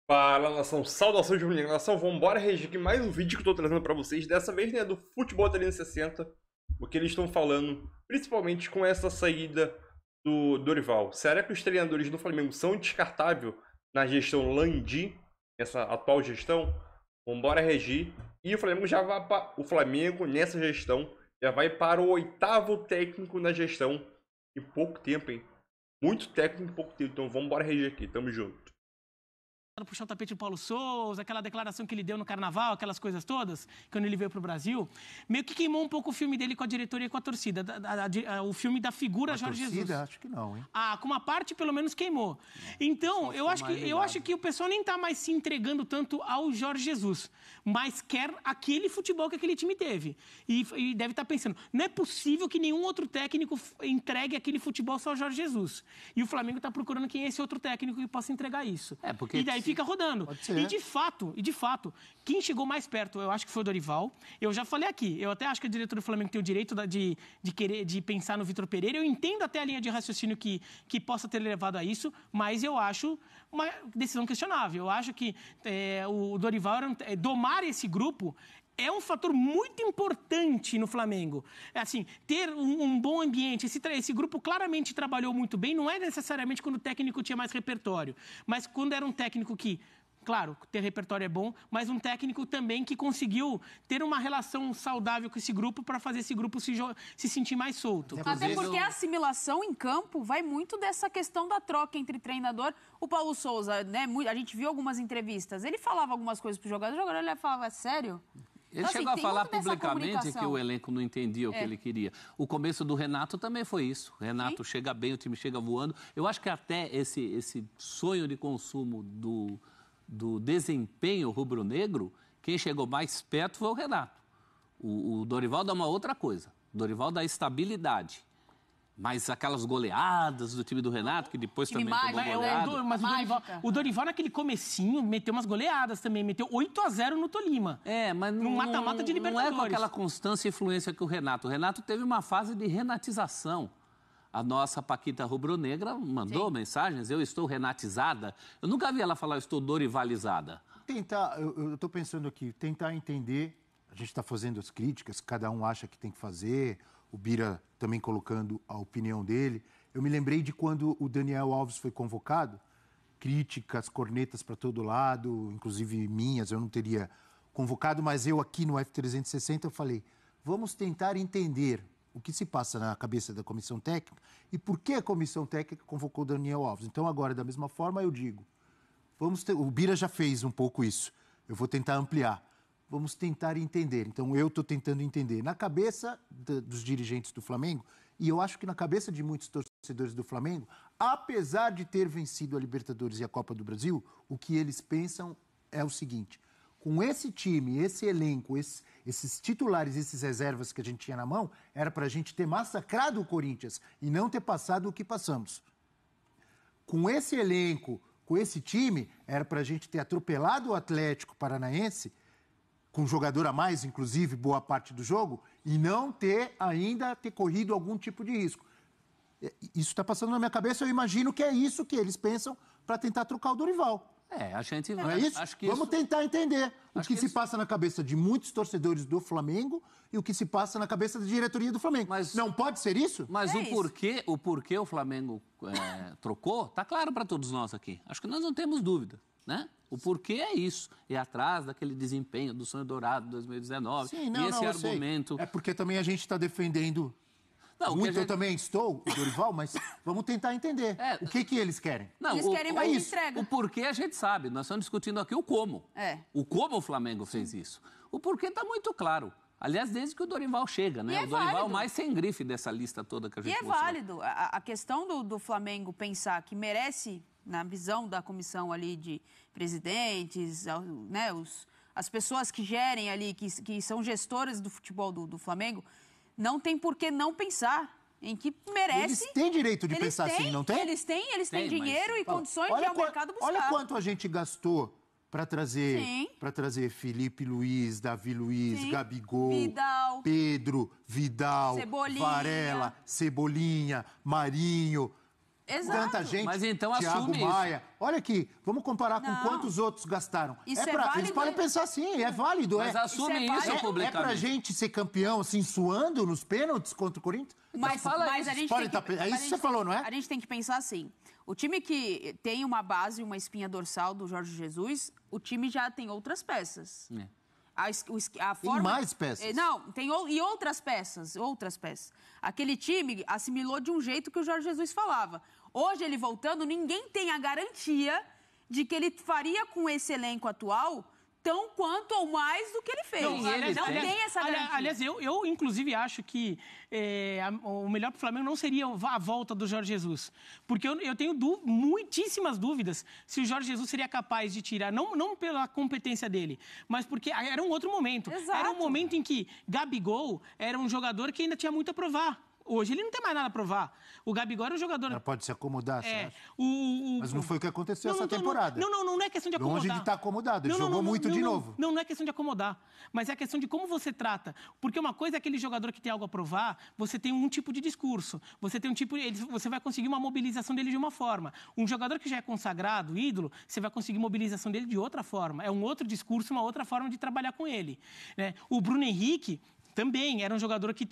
Fala, nação, saudações de nação, vambora reagir aqui mais um vídeo que eu tô trazendo pra vocês, dessa vez, né, do futebol 360, o que eles estão falando, principalmente com essa saída do Dorival. Será que os treinadores do Flamengo são descartáveis na gestão Landim, essa atual gestão? Vambora reagir, e o Flamengo já vai o Flamengo nessa gestão já vai para o 8º técnico na gestão em pouco tempo, hein? Muito técnico em pouco tempo, então vambora reagir aqui, tamo junto. Puxar o tapete do Paulo Souza, aquela declaração que ele deu no Carnaval, aquelas coisas todas, quando ele veio pro Brasil, meio que queimou um pouco o filme dele com a diretoria e com a torcida, o filme da figura Jorge Jesus. Acho que não, hein? Ah, com uma parte pelo menos queimou. Então, eu acho que o pessoal nem tá mais se entregando tanto ao Jorge Jesus, mas quer aquele futebol que aquele time teve. E deve estar pensando, não é possível que nenhum outro técnico entregue aquele futebol só ao Jorge Jesus. E o Flamengo tá procurando quem é esse outro técnico que possa entregar isso. E daí fica rodando. E de fato, quem chegou mais perto, eu acho que foi o Dorival. Eu já falei aqui, eu até acho que a diretora do Flamengo tem o direito de pensar no Vitor Pereira. Eu entendo até a linha de raciocínio que possa ter levado a isso, mas eu acho uma decisão questionável. Eu acho que o Dorival, domar esse grupo, é um fator muito importante no Flamengo. Assim, ter um bom ambiente, esse grupo claramente trabalhou muito bem, não é necessariamente quando o técnico tinha mais repertório, mas quando era um técnico que, claro, ter repertório é bom, mas um técnico também que conseguiu ter uma relação saudável com esse grupo para fazer esse grupo se sentir mais solto. Até porque a assimilação em campo vai muito dessa questão da troca entre treinador. O Paulo Souza, né, a gente viu algumas entrevistas, ele falava algumas coisas pro jogador, o jogador ele falava, sério? Ele chegou a falar publicamente que o elenco não entendia o que ele queria. O começo do Renato também foi isso. O Renato chega bem, o time chega voando. Eu acho que até esse sonho de consumo do desempenho rubro-negro, quem chegou mais perto foi o Renato. O Dorival dá uma outra coisa. O Dorival dá estabilidade. Mas aquelas goleadas do time do Renato, que depois também tomou goleada. Mas o Dorival, naquele comecinho, meteu umas goleadas também. Meteu 8-0 no Tolima. Mas no mata-mata de Libertadores. Não é com aquela constância e influência que o Renato. O Renato teve uma fase de renatização. A nossa Paquita Rubro-Negra mandou mensagens, eu estou renatizada. Eu nunca vi ela falar, eu estou dorivalizada. Eu estou pensando aqui, tentar entender, a gente está fazendo as críticas, cada um acha que tem que fazer, o Bira também colocando a opinião dele. Eu me lembrei de quando o Daniel Alves foi convocado, críticas, cornetas para todo lado, inclusive minhas, eu não teria convocado, mas eu aqui no F360 eu falei, vamos tentar entender o que se passa na cabeça da comissão técnica e por que a comissão técnica convocou o Daniel Alves. Então agora, da mesma forma, eu digo, o Bira já fez um pouco isso, eu vou tentar ampliar. Vamos tentar entender. Então, eu estou tentando entender. Na cabeça dos dirigentes do Flamengo, e eu acho que na cabeça de muitos torcedores do Flamengo, apesar de ter vencido a Libertadores e a Copa do Brasil, o que eles pensam é o seguinte, com esse time, esse elenco, esses titulares, esses reservas que a gente tinha na mão, era para a gente ter massacrado o Corinthians e não ter passado o que passamos. Com esse elenco, com esse time, era para a gente ter atropelado o Atlético Paranaense, com jogador a mais, inclusive, boa parte do jogo, e não ter corrido algum tipo de risco. Isso está passando na minha cabeça, eu imagino que é isso que eles pensam para tentar trocar o Dorival. A gente... Não é isso? Vamos tentar entender o que se passa na cabeça de muitos torcedores do Flamengo e o que se passa na cabeça da diretoria do Flamengo. Não pode ser isso? Mas o porquê o Flamengo trocou, tá claro para todos nós aqui. Acho que nós não temos dúvida. Né? O porquê é isso, é atrás daquele desempenho do Sonho Dourado de 2019. Sim, argumento... É porque também a gente está defendendo muito, eu também estou, o Dorival, mas vamos tentar entender o que eles querem. Eles querem mais entrega. O porquê a gente sabe, nós estamos discutindo aqui o como. O como o Flamengo fez isso. O porquê está muito claro. Aliás, desde que o Dorival chega, né? O Dorival é o mais sem grife dessa lista toda que a gente mostrou. E é válido. A questão do Flamengo pensar que merece... na visão da comissão ali de presidentes, né, as pessoas que gerem ali, que são gestoras do futebol do Flamengo, não tem por que não pensar em que merece... Eles têm direito de pensar assim, não tem? Eles têm dinheiro e condições de ir ao mercado buscar. Olha quanto a gente gastou para trazer Felipe Luiz, Davi Luiz, Gabigol, Vidal, Pedro, Vidal, Cebolinha. Varela, Cebolinha, Marinho... Exato. Tanta gente, mas então Thiago assume Maia. Olha aqui, vamos comparar com quantos outros gastaram. Válido. Eles podem pensar assim, é válido. Mas assume isso publicamente. É pra gente ser campeão, assim, suando nos pênaltis contra o Corinthians? Mas a gente tem que... É isso que você falou, não é? A gente tem que pensar assim. O time que tem uma base, uma espinha dorsal do Jorge Jesus, o time já tem outras peças. Tem mais peças? Não, e outras peças. Aquele time assimilou de um jeito que o Jorge Jesus falava. Hoje, ele voltando, ninguém tem a garantia de que ele faria com esse elenco atual tão quanto ou mais do que ele fez. Não tem essa garantia. Aliás, eu inclusive acho que o melhor para o Flamengo não seria a volta do Jorge Jesus. Porque eu tenho muitíssimas dúvidas se o Jorge Jesus seria capaz de tirar, não pela competência dele, mas porque era um outro momento. Exato. Era um momento em que Gabigol era um jogador que ainda tinha muito a provar. Hoje ele não tem mais nada a provar. O Gabigol era um jogador... Ela pode se acomodar, você acha? Mas não foi o que aconteceu essa temporada. Não é questão de acomodar. Longe de estar acomodado, ele jogou muito de novo. Não é questão de acomodar, mas é a questão de como você trata. Porque uma coisa é aquele jogador que tem algo a provar, você tem um tipo de discurso, você vai conseguir uma mobilização dele de uma forma. Um jogador que já é consagrado, ídolo, você vai conseguir mobilização dele de outra forma. É um outro discurso, uma outra forma de trabalhar com ele. Né? O Bruno Henrique... também era um jogador que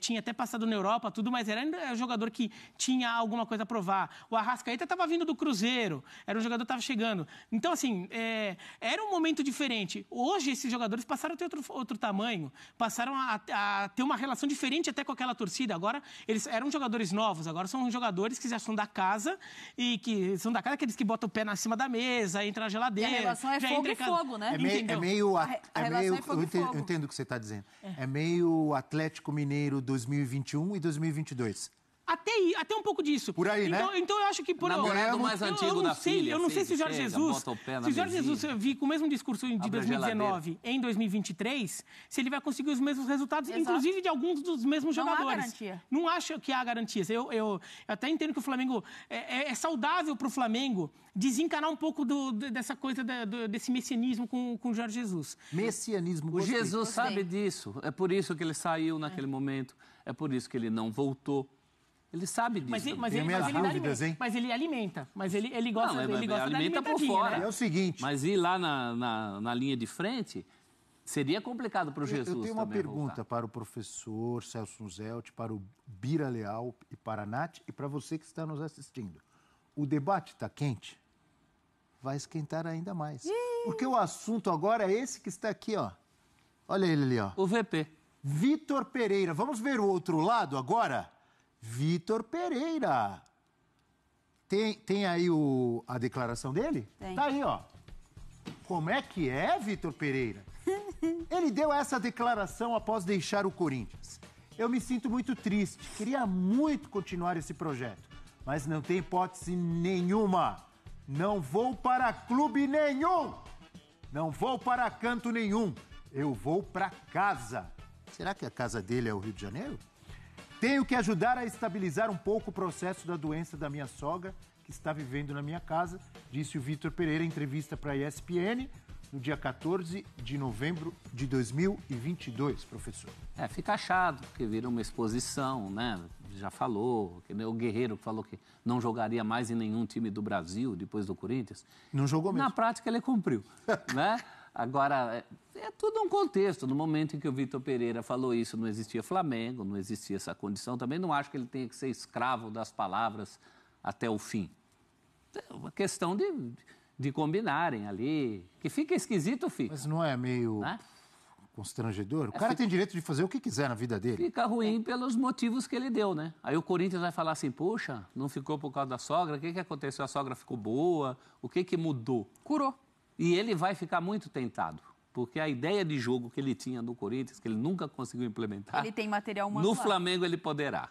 tinha até passado na Europa, tudo, mas era um jogador que tinha alguma coisa a provar. O Arrascaeta estava vindo do Cruzeiro, era um jogador que estava chegando. Então, assim, era um momento diferente. Hoje, esses jogadores passaram a ter outro tamanho, passaram a ter uma relação diferente até com aquela torcida. Agora, eles eram jogadores novos, agora são jogadores que já são da casa, e que são da casa, aqueles que botam o pé acima da mesa, entram na geladeira. E a relação é fogo e fogo, né? Eu entendo o que você está dizendo. É meio Atlético Mineiro 2021 e 2022. Até um pouco disso. Por aí, né? Então eu acho que... Namorado mais antigo da filha. Eu não sei se o Jorge Jesus... Se o Jorge Jesus vir com o mesmo discurso de 2019 em 2023, se ele vai conseguir os mesmos resultados, inclusive de alguns dos mesmos jogadores. Não há garantia. Não acho que há garantias. Eu até entendo que o Flamengo... É saudável para o Flamengo desencanar um pouco dessa coisa, desse messianismo com o Jorge Jesus. Messianismo. O Jesus sabe disso. É por isso que ele saiu naquele momento. É por isso que ele não voltou. Ele sabe disso. Mas ele alimenta. Mas ele gosta, alimenta da alimenta por fora. Né? É o seguinte... Mas ir lá na linha de frente seria complicado para o Jesus. Eu tenho uma pergunta voltar. para o professor Celso Zelt, para o Bira Leal e para a Nath e para você que está nos assistindo. O debate está quente? Vai esquentar ainda mais. Porque o assunto agora é esse que está aqui, ó. Olha ele ali, ó. O VP. Vitor Pereira. Vamos ver o outro lado agora? Vitor Pereira. Tem aí a declaração dele? Tem. Tá aí, ó. Como é que é, Vitor Pereira? Ele deu essa declaração após deixar o Corinthians. Eu me sinto muito triste. Queria muito continuar esse projeto, mas não tem hipótese nenhuma. Não vou para clube nenhum. Não vou para canto nenhum. Eu vou para casa. Será que a casa dele é o Rio de Janeiro? Tenho que ajudar a estabilizar um pouco o processo da doença da minha sogra, que está vivendo na minha casa, disse o Vitor Pereira em entrevista para a ESPN no dia 14 de novembro de 2022, professor. Fica chato, porque vira uma exposição, né? Já falou, que o Guerreiro falou que não jogaria mais em nenhum time do Brasil depois do Corinthians. Não jogou mesmo. Na prática ele cumpriu, né? Agora, é tudo um contexto. No momento em que o Vitor Pereira falou isso, não existia Flamengo, não existia essa condição. Também não acho que ele tenha que ser escravo das palavras até o fim. É uma questão de combinarem ali. Que fica esquisito, fica. Mas não é meio constrangedor? O cara tem direito de fazer o que quiser na vida dele. Fica ruim pelos motivos que ele deu, né? Aí o Corinthians vai falar assim, poxa, não ficou por causa da sogra? O que aconteceu? A sogra ficou boa? O que mudou? Curou. E ele vai ficar muito tentado, porque a ideia de jogo que ele tinha no Corinthians, que ele nunca conseguiu implementar... Ele tem material humano no Flamengo ele poderá.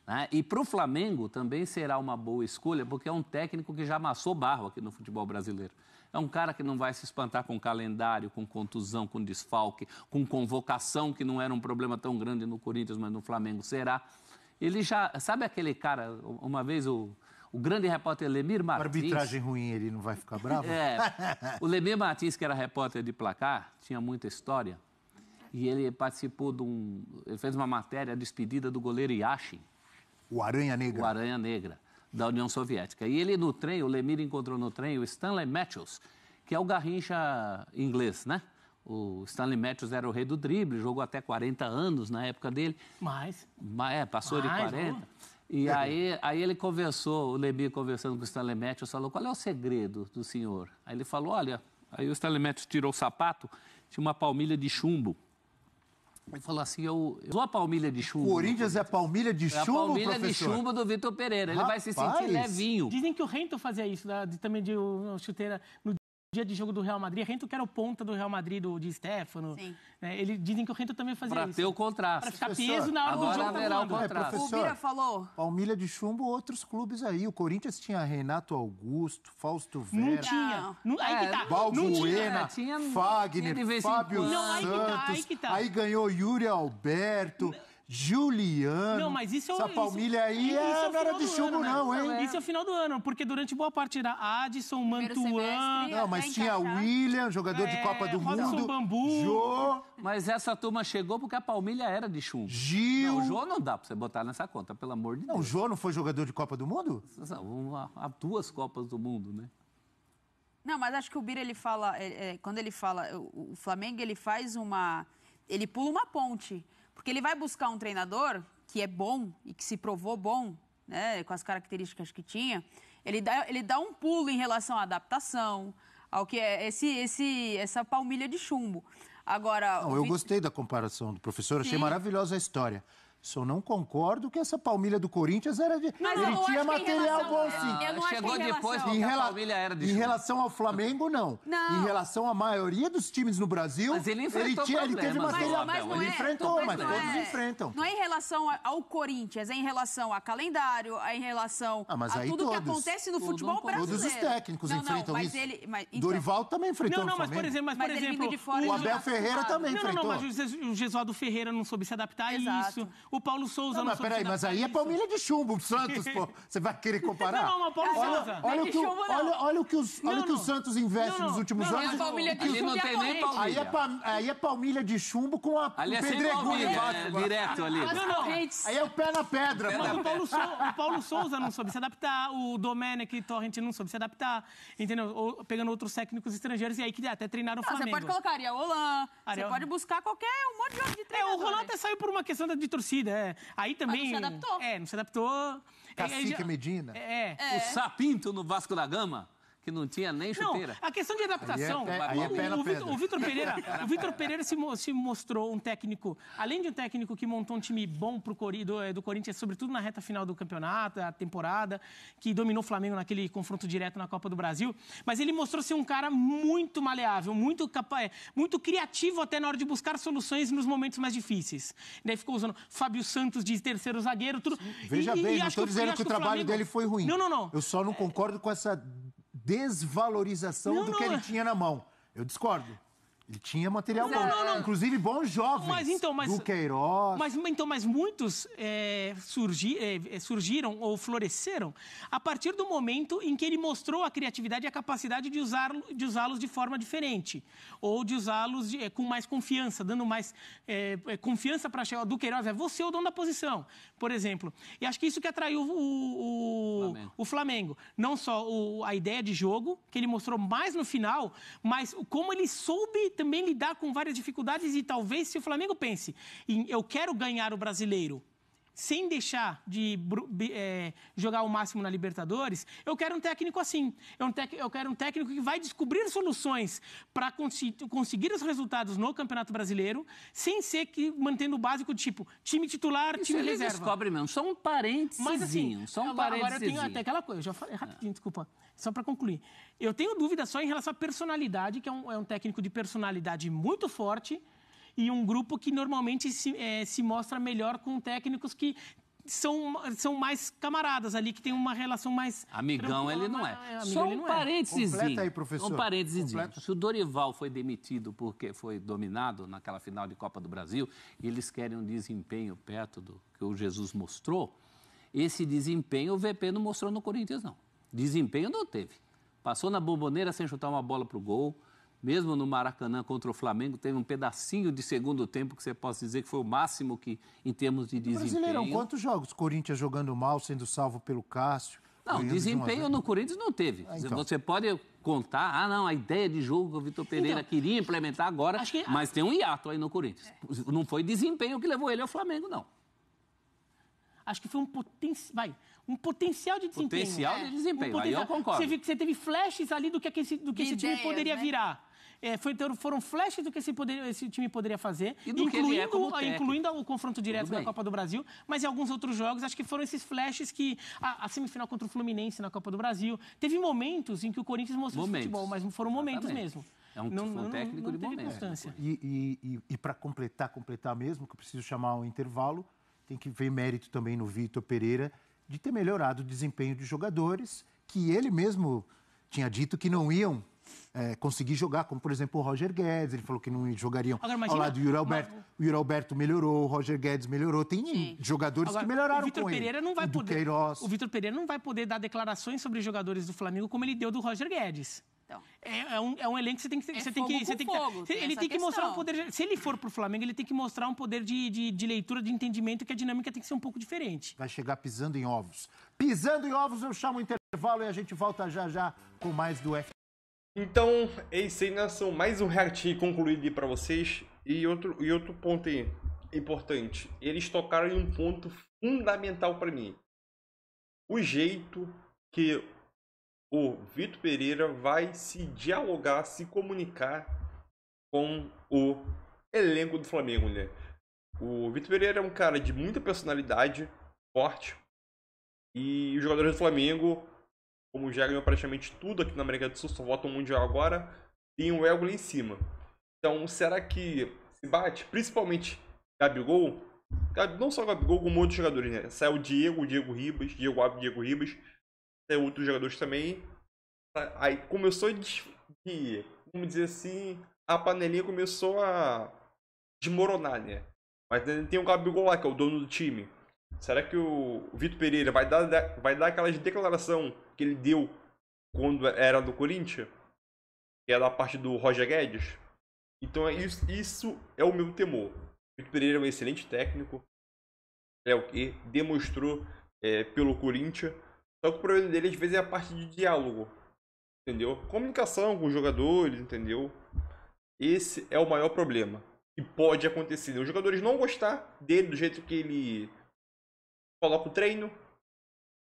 Né? E para o Flamengo também será uma boa escolha, porque é um técnico que já amassou barro aqui no futebol brasileiro. É um cara que não vai se espantar com calendário, com contusão, com desfalque, com convocação, que não era um problema tão grande no Corinthians, mas no Flamengo será. Ele já... Sabe aquele cara, uma vez o grande repórter Lemir Martins... Arbitragem ruim, ele não vai ficar bravo? O Lemir Martins, que era repórter de placar, tinha muita história, e ele participou ele fez uma matéria, a despedida do goleiro Yashin, O Aranha Negra. O Aranha Negra, da União Soviética. E ele no trem, o Lemire encontrou no trem o Stanley Matthews, que é o Garrincha inglês, né? O Stanley Matthews era o rei do drible, jogou até 40 anos na época dele. Passou de 40. E aí ele conversou, o Lemire conversando com o Stanley Matthews, falou, qual é o segredo do senhor? Aí ele falou, olha, aí o Stanley Matthews tirou o sapato, tinha uma palmilha de chumbo. Ele falou assim, eu usou a palmilha de chumbo. O Corinthians é palmilha de chumbo, professor? É a palmilha de chumbo do Vitor Pereira. Ele vai se sentir levinho. Dizem que o Rento fazia isso, também de chuteira no dia de jogo do Real Madrid. Rento que era o ponta do Real Madrid, de Stefano. Dizem que o Rento também fazia isso. Para ter o contraste. Para ficar peso na hora do jogo. Haverá o contraste. O Bira falou. Palmilha de chumbo, outros clubes aí. O Corinthians tinha Renato Augusto, Fausto Vera. Não tinha. Aí que tá. Balbuena, Fagner, Fábio Santos. Aí ganhou Yuri Alberto. Juliano. Não, mas isso essa palmilha aí não era de chumbo, não, hein? Isso é o final do ano, porque durante boa parte era Adson, Mantuan. Não, mas tinha William, jogador de Copa do Mundo. Bambu. Jô. Mas essa turma chegou porque a palmilha era de chumbo. Gil. Não, o Jô não dá pra você botar nessa conta, pelo amor de Deus. Não, o Jô não foi jogador de Copa do Mundo? Há 2 Copas do Mundo, né? Não, mas acho que o Bira, ele fala, quando ele fala, o Flamengo, ele faz ele pula uma ponte. Porque ele vai buscar um treinador que é bom e que se provou bom, né, com as características que tinha. Ele dá um pulo em relação à adaptação, ao que é essa palmilha de chumbo. Agora, eu gostei da comparação do professor, achei maravilhosa a história. Só não concordo que essa palmilha do Corinthians era de... Ele tinha material bom, sim. Chegou depois que a palmilha era de chumbo. Em relação ao Flamengo, não. Em relação à maioria dos times no Brasil, mas ele enfrentou ele teve material. Ele enfrentou, mas todos enfrentam. Não é em relação ao Corinthians, é em relação a calendário, é em relação a tudo que acontece no futebol brasileiro. Todos os técnicos enfrentam isso. Dorival também enfrentou no Flamengo. Por exemplo, o Abel Ferreira também enfrentou. Não, mas o Gesualdo Ferreira não soube se adaptar a isso. O Paulo Souza não soube se adaptar a isso. Mas aí é palmilha de chumbo, o Santos, pô. Você vai querer comparar? Não, mas Paulo Souza. Olha o que o Santos investe nos últimos anos. A palmilha de chumbo não tem nem palmilha. Aí é palmilha de chumbo com a pedregulho embaixo. Direto ali. Aí é o pé na pedra. Mas o Paulo Souza não soube se adaptar, o Domenic Torrent não soube se adaptar, entendeu? Pegando outros técnicos estrangeiros e aí que até treinaram o Flamengo. Você pode colocar Ariel Holan, você pode buscar um monte de jogo de treinador. O Roland até saiu por uma questão de torcida, Aí também... Mas não se adaptou. Não se adaptou. Cacique Medina. O Sapinto no Vasco da Gama, que não tinha nem chuteira. Não, a questão de adaptação... O Vitor Pereira se mostrou um técnico... Além de um técnico que montou um time bom do Corinthians, sobretudo na reta final do campeonato, da temporada, que dominou o Flamengo naquele confronto direto na Copa do Brasil, mas ele mostrou ser um cara muito maleável, muito capaz, muito criativo até na hora de buscar soluções nos momentos mais difíceis. Daí ficou usando Fábio Santos de terceiro zagueiro, tudo... Veja bem, não estou dizendo que o trabalho dele foi ruim. Não. Eu só não concordo com essa desvalorização do que ele tinha na mão. Eu discordo. Ele tinha material bom. Inclusive, bons jovens. Do Queiroz. Mas muitos surgiram ou floresceram a partir do momento em que ele mostrou a criatividade e a capacidade de usá-los de forma diferente. Ou de usá-los com mais confiança, dando mais confiança para chegar. Do Queiroz, você o dono da posição, por exemplo. E acho que isso que atraiu o Flamengo. Não só a ideia de jogo, que ele mostrou mais no final, mas como ele soube também lidar com várias dificuldades e talvez se o Flamengo pense em eu quero ganhar o Brasileiro sem deixar de jogar o máximo na Libertadores, eu quero um técnico assim. Eu quero um técnico que vai descobrir soluções para conseguir os resultados no Campeonato Brasileiro, sem ser mantendo o básico de tipo time titular, time reserva. Você descobre mesmo. Só um parênteses. Mas assim, agora eu tenho até aquela coisa, eu já falei rapidinho, desculpa, só para concluir. Eu tenho dúvida só em relação à personalidade, que é um técnico de personalidade muito forte, e um grupo que normalmente se mostra melhor com técnicos que são mais camaradas ali, que tem uma relação mais... Amigão ele não é. Só um parênteses. Completa aí, professor. Um parênteses. Se o Dorival foi demitido porque foi dominado naquela final de Copa do Brasil, e eles querem um desempenho perto do que o Jesus mostrou, esse desempenho o VP não mostrou no Corinthians, não. Desempenho não teve. Passou na Bombonera sem chutar uma bola pro gol, mesmo no Maracanã contra o Flamengo, teve um pedacinho de segundo tempo que você possa dizer que foi o máximo que, em termos de desempenho. Brasileirão, quantos jogos? Corinthians jogando mal, sendo salvo pelo Cássio. Não, desempenho no Corinthians não teve. Então. Você pode contar, a ideia de jogo que o Vitor Pereira queria implementar agora, mas tem um hiato aí no Corinthians. Não foi desempenho que levou ele ao Flamengo, não. Acho que foi um potencial de desempenho. Potencial de desempenho, aí eu concordo. Você viu que você teve flashes ali do que esse time poderia virar. Foram flashes do que esse time poderia fazer, incluindo o confronto direto da Copa do Brasil, mas em alguns outros jogos, acho que foram esses flashes que a semifinal contra o Fluminense na Copa do Brasil. Teve momentos em que o Corinthians mostrou futebol, mas foram momentos mesmo. Um técnico de momentos. E para completar mesmo, que eu preciso chamar um intervalo, tem que ver mérito também no Vitor Pereira de ter melhorado o desempenho dos jogadores, que ele mesmo tinha dito que não iam conseguir jogar, como, por exemplo, o Roger Guedes. Ele falou que não jogariam ao lado do Yuri Alberto. O Yuri Alberto melhorou, o Roger Guedes melhorou. Tem jogadores que melhoraram com ele. O Vitor Pereira não vai poder dar declarações sobre jogadores do Flamengo como ele deu do Roger Guedes. Então, é um elenco que ele tem que mostrar um poder. Se ele for pro Flamengo, ele tem que mostrar um poder de leitura, de entendimento, que a dinâmica tem que ser um pouco diferente. Vai chegar pisando em ovos. Pisando em ovos, eu chamo o intervalo e a gente volta já com mais do F. Então, é isso aí, né? São mais um react concluído para vocês. E outro ponto aí, importante. Eles tocaram em um ponto fundamental para mim. O jeito que o Vitor Pereira vai se dialogar, se comunicar com o elenco do Flamengo, né? O Vitor Pereira é um cara de muita personalidade, forte. E os jogadores do Flamengo, como já ganhou praticamente tudo aqui na América do Sul, só votam mundial agora, tem um ego lá em cima. Então, será que se bate? Principalmente Gabigol, não só Gabigol, como outros jogadores, né? Saiu o Diego Ribas, Diego Ribas, saiu outros jogadores também. Aí começou vamos dizer assim, a panelinha começou a desmoronar, né? Mas tem o Gabigol lá, que é o dono do time. Será que o Vitor Pereira vai dar aquela declaração que ele deu quando era do Corinthians? Que é da parte do Roger Guedes? Então isso é o meu temor. O Vitor Pereira é um excelente técnico. É o que demonstrou pelo Corinthians. Só que o problema dele às vezes é a parte de diálogo. Entendeu? Comunicação com os jogadores, entendeu? Esse é o maior problema. E pode acontecer, né? Os jogadores não gostar dele do jeito que ele coloca o treino,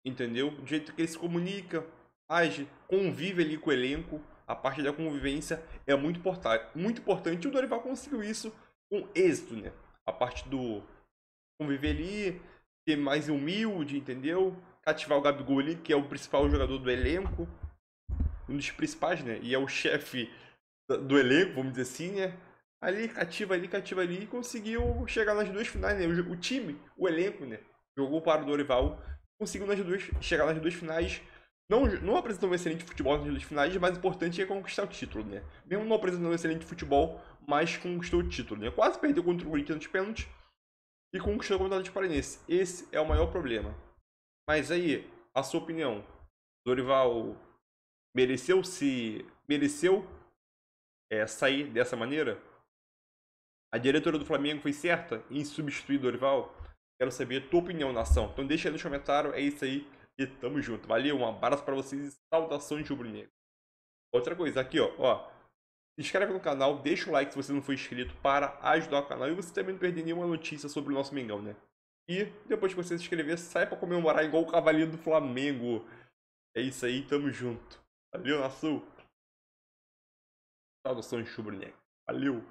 entendeu? Do jeito que ele se comunica, age, convive ali com o elenco. A parte da convivência é muito importante. E o Dorival conseguiu isso com êxito, né? A parte do conviver ali, ser mais humilde, entendeu? Cativar o Gabigol ali, que é o principal jogador do elenco. Um dos principais, né? E é o chefe do elenco, vamos dizer assim, né? Ali, cativa ali, e conseguiu chegar nas duas finais, né? O time, o elenco, né? Jogou para o Dorival, conseguiu chegar nas duas finais. Não apresentou um excelente futebol nas duas finais, mas o importante é conquistar o título, né? Mesmo não apresentando um excelente futebol, mas conquistou o título, né? Quase perdeu contra o Corinthians nos pênaltis e conquistou contra o Atlético Paranaense. Esse é o maior problema. Mas aí, a sua opinião, Dorival mereceu sair dessa maneira? A diretora do Flamengo foi certa em substituir Dorival? Quero saber a tua opinião, nação. Então deixa aí nos comentários. É isso aí e tamo junto. Valeu, um abraço pra vocês e saudações rubro-negro. Outra coisa, aqui ó. Se inscreve no canal, deixa o like se você não for inscrito para ajudar o canal. E você também não perder nenhuma notícia sobre o nosso Mengão, né? E depois que você se inscrever, sai pra comemorar igual o cavalinho do Flamengo. É isso aí, tamo junto. Valeu, nação. Saudações rubro-negro. Valeu.